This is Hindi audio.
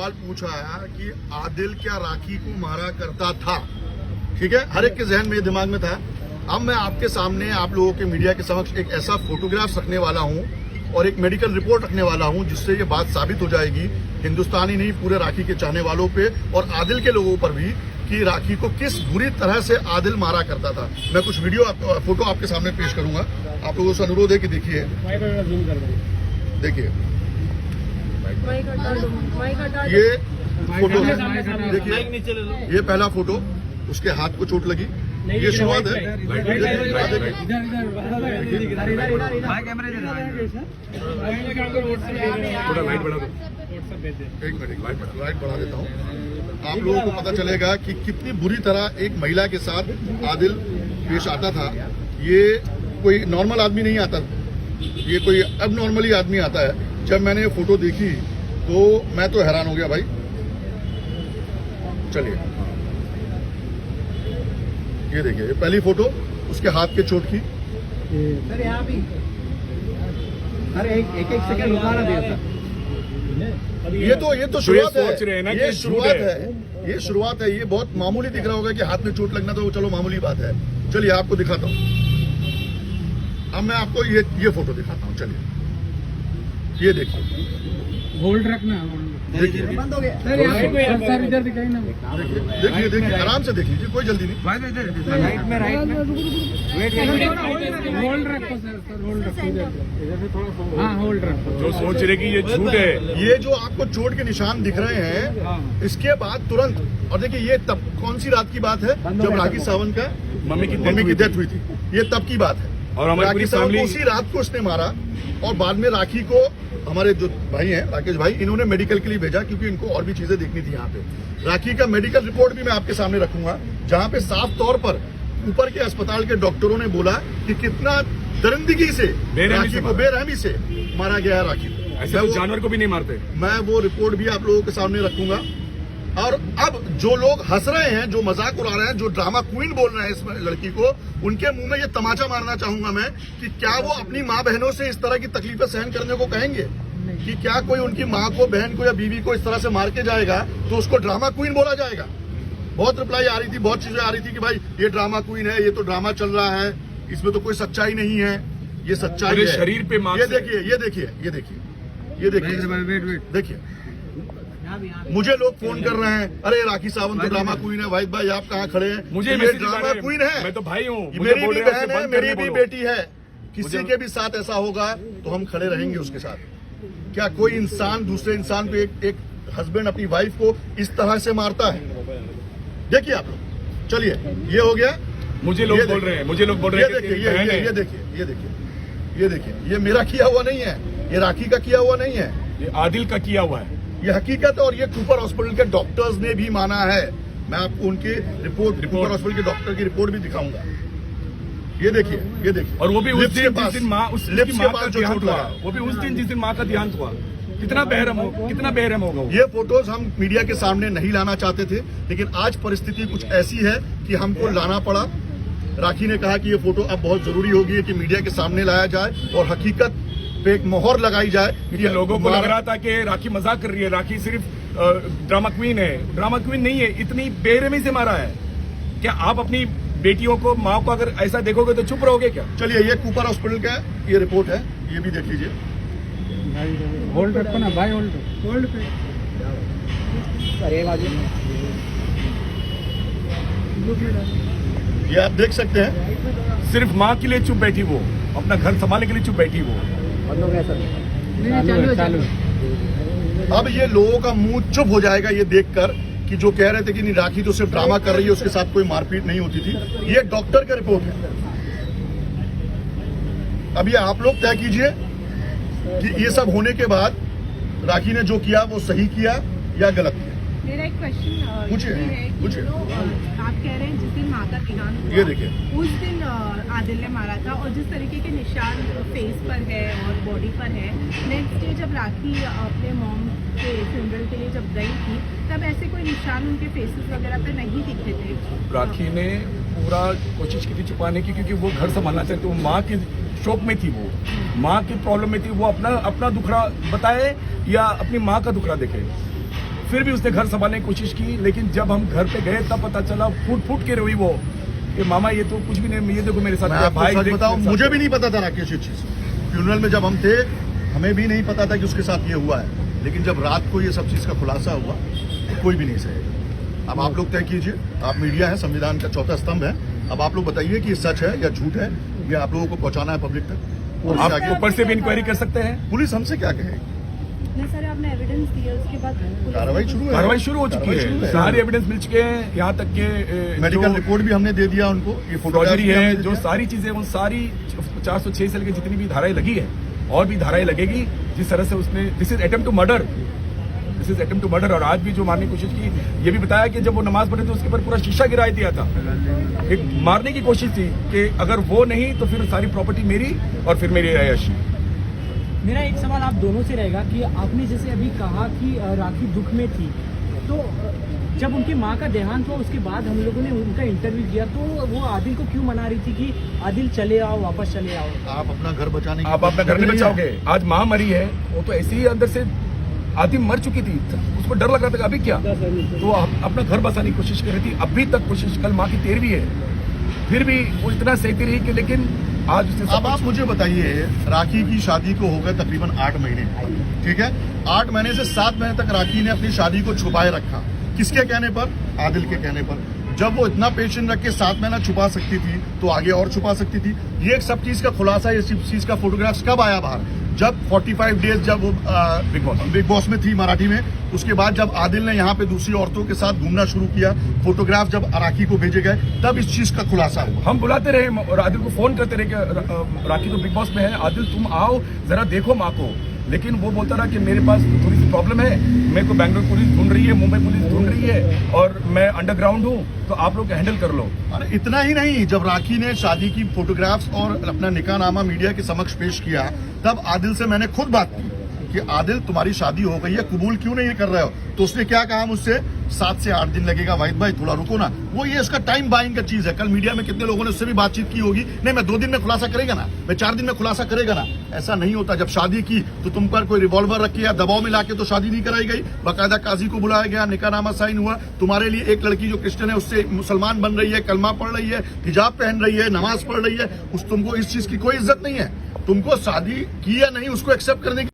सवाल पूछा है कि आदिल क्या राखी को मारा करता था, ठीक है, हर एक के जहन में दिमाग में था। अब मैं आपके सामने आप लोगों के मीडिया के समक्ष एक ऐसा फोटोग्राफ रखने वाला हूं और एक मेडिकल रिपोर्ट रखने वाला हूं जिससे ये बात साबित हो जाएगी हिंदुस्तानी नहीं पूरे राखी के चाहने वालों पे और आदिल के लोगों पर भी कि राखी को किस बुरी तरह से आदिल मारा करता था। मैं कुछ फोटो आपके सामने पेश करूंगा, आप लोगों से अनुरोध है कि देखिए, देखिए ये फोटो है, देखिए ये पहला फोटो, उसके हाथ को चोट लगी, ये शुरुआत है। एक मिनट लाइट बढ़ा देता हूँ, आप लोगों को पता चलेगा कि कितनी बुरी तरह एक महिला के साथ आदिल पेश आता था। ये कोई नॉर्मल आदमी नहीं आता, ये कोई अब नॉर्मली आदमी आता है। जब मैंने ये फोटो देखी तो मैं तो हैरान हो गया भाई। चलिए ये देखिए, ये पहली फोटो उसके हाथ के चोट की। सर यहाँ भी अरे एक सेकंड रुकाना दिया था। ये तो शुरुआत है, ये शुरुआत है, ये बहुत मामूली दिख रहा होगा कि हाथ में चोट लगना तो चलो मामूली बात है। चलिए आपको दिखाता हूँ, अब मैं आपको ये फोटो दिखाता हूँ। चलिए ये देखिए, होल्ड रखना, देखिए बंद हो गया सर, इधर दिखाई ना, देखिए आराम से देख लीजिए, कोई जल्दी नहीं। राइट में होल्ड रखो सर, होल्ड रखो इधर से थोड़ा, हाँ होल्ड रखो। जो सोच रहे कि ये झूठ है, ये जो आपको चोट के निशान दिख रहे हैं, इसके बाद तुरंत, और देखिए ये तब कौन सी रात की बात है जब राखी सावंत का मम्मी की डेथ हुई थी, ये तब की बात है। और हमारी राखी सावंत को उसी रात को उसने मारा और बाद में राखी को हमारे जो भाई हैं राकेश भाई, इन्होंने मेडिकल के लिए भेजा क्योंकि इनको और भी चीजें देखनी थी। यहाँ पे राखी का मेडिकल रिपोर्ट भी मैं आपके सामने रखूंगा, जहाँ पे साफ तौर पर ऊपर के अस्पताल के डॉक्टरों ने बोला कि कितना दरिंदगी से राखी को बेरहमी से मारा गया है। राखी को ऐसे तो जानवर को भी नहीं मारते। मैं वो रिपोर्ट भी आप लोगों के सामने रखूंगा। और अब जो लोग हंस रहे हैं, जो मजाक उड़ा रहे हैं, जो ड्रामा क्वीन बोल रहे हैं इस लड़की को, उनके मुंह में ये तमाचा मारना चाहूंगा मैं कि क्या वो अपनी माँ बहनों से इस तरह की तकलीफें सहन करने को कहेंगे? कि क्या कोई उनकी माँ को, बहन को या बीवी को इस तरह से मार के जाएगा तो उसको ड्रामा क्वीन बोला जाएगा? बहुत रिप्लाई आ रही थी, बहुत चीजें आ रही थी कि भाई ये ड्रामा क्वीन है, ये तो ड्रामा चल रहा है, इसमें तो कोई सच्चाई नहीं है। ये सच्चाई है। शरीर पे ये देखिए, ये देखिए, ये देखिए, ये देखिए, देखिए मुझे लोग फोन कर रहे हैं, अरे राखी सावंत तो ड्रामा क्वीन है। भाई भाई आप कहाँ खड़े हैं? मुझे ड्रामा क्वीन है, मैं तो भाई हूँ, मेरी भी बहन है, मेरी भी बेटी है। किसी के भी साथ ऐसा होगा तो हम खड़े रहेंगे उसके साथ। क्या कोई इंसान दूसरे इंसान पे एक हस्बैंड अपनी वाइफ को इस तरह से मारता है? देखिए आप लोग, चलिए ये हो गया। मुझे लोग बोल रहे हैं, मुझे लोग बोल रहे हैं, ये देखिए, ये देखिए, ये देखिए, ये देखिए, ये मेरा किया हुआ नहीं है, ये राखी का किया हुआ नहीं है, ये आदिल का किया हुआ है, ये हकीकत। और ये कूपर हॉस्पिटल के डॉक्टर्स ने भी माना है। मैं आपको उनकी रिपोर्ट कूपर हॉस्पिटल के डॉक्टर की रिपोर्ट भी दिखाऊंगा। ये देखिए, ये देखिए, और वो भी उस दिन जिस दिन माँ जो चोट लगा, वो भी उस दिन जिस दिन माँ का देहांत हुआ। कितना बेरहम होगा वो। ये फोटोज हम मीडिया के सामने नहीं लाना चाहते थे, लेकिन आज परिस्थिति कुछ ऐसी है कि हमको लाना पड़ा। राखी ने कहा कि ये फोटो अब बहुत जरूरी होगी कि मीडिया के सामने लाया जाए और हकीकत पे एक मोहर लगाई जाए। कि लोगों को लग रहा था कि राखी मजाक कर रही है, राखी सिर्फ ड्रामा क्वीन है। ड्रामा क्वीन नहीं है, इतनी बेरहमी से मारा है। क्या आप अपनी बेटियों को, माँ को अगर ऐसा देखोगे तो चुप रहोगे क्या? चलिए ये कूपर हॉस्पिटल का ये रिपोर्ट है, ये भी देख लीजिए। होल्ड रखो ना भाई, होल्ड पे। ये आप देख सकते हैं, सिर्फ माँ के लिए चुप बैठी वो, अपना घर संभालने के लिए चुप बैठी वो। बंद हो गया सर, चालू। अब ये लोगों का मुंह चुप हो जाएगा ये देखकर कि जो कह रहे थे कि नहीं राखी तो सिर्फ ड्रामा कर रही है, उसके साथ कोई मारपीट नहीं होती थी। ये डॉक्टर का रिपोर्ट है। अब ये आप लोग तय कीजिए कि ये सब होने के बाद राखी ने जो किया वो सही किया या गलत किया। मेरा एक क्वेश्चन पूछिए, है कि पूछिए। आप कह रहे हैं जिस दिन माँ का देहांत हुआ, ये देखिए, उस दिन आदिल ने मारा था और जिस तरीके के निशान फेस पर है और बॉडी पर है, नेक्स्ट डे जब राखी अपने मॉम के फ्यूनरल के लिए जब गई थी तब ऐसे कोई निशान उनके फेसेस वगैरह पे नहीं दिखते थे। राखी ने पूरा कोशिश की थी छुपाने की, क्योंकि वो घर संभालना चाहती, वो माँ की शोक में थी, वो माँ की प्रॉब्लम में थी। वो अपना दुखड़ा बताए या अपनी माँ का दुखड़ा देखे। फिर भी उसने घर संभालने की कोशिश की, लेकिन जब हम घर पे गए तब पता चला फूट फूट के रोई वो कि मामा ये तो कुछ भी नहीं, ये देखो मेरे साथ मैं क्या आपको भाई सच देख बताऊं, मेरे साथ मुझे भी नहीं पता था राकेश ये चीज। फ्यूनरल में जब हम थे हमें भी नहीं पता था कि उसके साथ ये हुआ है, लेकिन जब रात को ये सब चीज का खुलासा हुआ तो कोई भी नहीं सहेगा। अब आप लोग तय कीजिए, आप मीडिया है, संविधान का चौथा स्तंभ है, अब आप लोग बताइए कि ये सच है या झूठ है, या आप लोगों को पहुंचाना है पब्लिक तक। और आप इससे आगे ऊपर से भी इंक्वायरी कर सकते हैं। पुलिस हमसे क्या कहेगी? नहीं सर, आपने एविडेंस दिया, उसके बाद पुलिस कार्रवाई ने- शुरू है, कार्रवाई शुरू हो चुकी कार्रवाई शुरू है, सारे एविडेंस मिल चुके हैं, यहाँ तक के मेडिकल रिपोर्ट भी हमने दे दिया उनको, ये फोटोग्राफ फौजरी भी हमने है, दे जो दिया। सारी चीजें उन सारी 406 से लेकर जितनी भी धाराएं लगी है और भी धाराएं लगेगी, जिस तरह से उसने this is attempt to murder, this is attempt to murder. और आज भी जो मारने की कोशिश की, ये भी बताया कि जब वो नमाज पढ़े तो उसके ऊपर पूरा शीशा गिराई दिया था, एक मारने की कोशिश थी कि अगर वो नहीं तो फिर सारी प्रॉपर्टी मेरी और फिर मेरी अय्याशी। मेरा एक सवाल आप दोनों से रहेगा कि आपने जैसे अभी कहा कि राखी दुख में थी, तो जब उनकी माँ का देहांत हुआ उसके बाद हम लोगों ने उनका इंटरव्यू किया, तो वो आदिल को क्यों मना रही थी कि आदिल चले आओ, वापस चले आओ? आप अपना घर बचाने की आप अपना घर नहीं बचाओगे। आज माँ मरी है, वो तो ऐसे ही अंदर से आदि मर चुकी थी, उसको डर लग रहा था कि अभी क्या, तो अपना घर बसाने की कोशिश कर रही थी, अभी तक कोशिश, कल माँ की 13वीं है, फिर भी वो इतना सहती रही कि लेकिन आज उसने अब आप मुझे बताइए, राखी की शादी को हो गए तकरीबन 8 महीने, ठीक है, 8 महीने से 7 महीने तक राखी ने अपनी शादी को छुपाए रखा। किसके कहने पर? आदिल के कहने पर। जब वो इतना पेशेंस रख के 7 महीना छुपा सकती थी तो आगे और छुपा सकती थी। ये एक सब चीज का खुलासा, ये सब चीज का फोटोग्राफ्स कब आया बाहर? जब 45 डेज जब वो बिग बॉस में थी मराठी में, उसके बाद जब आदिल ने यहाँ पे दूसरी औरतों के साथ घूमना शुरू किया, फोटोग्राफ जब राखी को भेजे गए, तब इस चीज का खुलासा हुआ। हम बुलाते रहे और आदिल को फोन करते रहे कि राखी तो बिग बॉस में है, आदिल तुम आओ जरा देखो माँ को, लेकिन वो बोलता रहा कि मेरे पास थोड़ी सी प्रॉब्लम है, मेरे को बैंगलोर पुलिस ढूंढ रही है, मुंबई पुलिस ढूंढ रही है और मैं अंडरग्राउंड हूँ, तो आप लोग हैंडल कर लो। अरे इतना ही नहीं, जब राखी ने शादी की फोटोग्राफ्स और अपना निकाहनामा मीडिया के समक्ष पेश किया, तब आदिल से मैंने खुद बात की कि आदिल तुम्हारी शादी हो गई है, कबूल क्यों नहीं कर रहे हो? तो उसने क्या कहा मुझसे, 7 से 8 दिन लगेगा वाहिद भाई, थोड़ा रुको ना। वो ये इसका टाइम बाइंग का चीज है। कल मीडिया में कितने लोगों ने उससे भी बातचीत की होगी, नहीं मैं 2 दिन में खुलासा करेगा ना, मैं 4 दिन में खुलासा करेगा ना। ऐसा नहीं होता। जब शादी की तो तुम पर कोई रिवॉल्वर रखी या दबाव में लाके तो शादी नहीं कराई गई, बाकायदा काजी को बुलाया गया, निकाहनामा साइन हुआ। तुम्हारे लिए एक लड़की जो क्रिश्चियन है उससे मुसलमान बन रही है, कलमा पढ़ रही है, हिजाब पहन रही है, नमाज पढ़ रही है, तुमको इस चीज की कोई इज्जत नहीं है। तुमको शादी की या नहीं उसको एक्सेप्ट करने की